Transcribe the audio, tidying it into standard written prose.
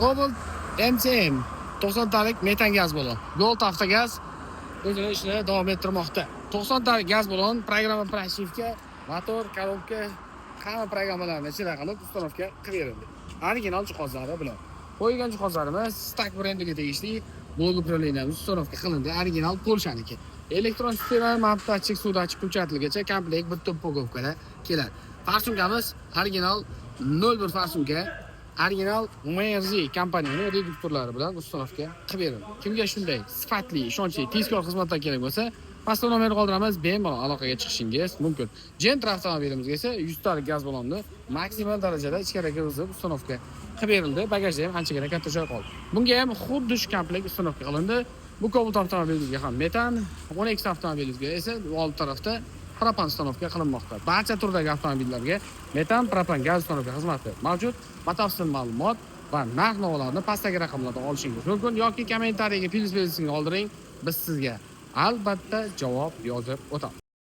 Cobalt MCM 90 talik metan gaz balon. Gold avtogaz o'zini ishini davom ettirmoqda. 90 talik gaz balon, programma pрошивка, motor, korobka, hamma programmalarni ichida qilib uстановка qilib berildi. Original jihozlari bilan. Qo'yilgan jihozlarimiz Stack brendiga tegishli bo'lgi upravleniyamiz uстановка qilindi. Original Polshaniki. Elektron sistema, matbatchik, suvdachik, ko'chatilgacha komplekt bitta upakovkada keladi. Farsumkamiz original 01 farsumka, original MRZ kompaniyaning reduktorlari bilan uстановка qilib berildi. Kimga shunday sifatli, ishonchli, tezkor xizmatlar kerak bo'lsa, pastda nomer qoldiramiz, bemalol aloqaga chiqishingiz mumkin. Gentra avtomobilimizga esa 100 talik gaz balonni maksimal darajada ichkariga o'zib uстановка qilib berildi. Bagajda ham anchagina katta joy qoldi. Bunga ham xuddi shu komplekt uстановка qilindi. Bu Cobalt avtomobilingizga ham metan, 10X avtomobilingizga esa old tarafda propan uстановка qilinmoqda. Barcha turdagi avtomobillarga metan, propan gaz uстановка xizmati mavjud. Batafsil ma'lumot va narx-navolarni pastdagi raqamlardan olishingiz mumkin yoki kommentariyaga ++ qoldiring. Biz sizga albatta javob yozib o'tamiz.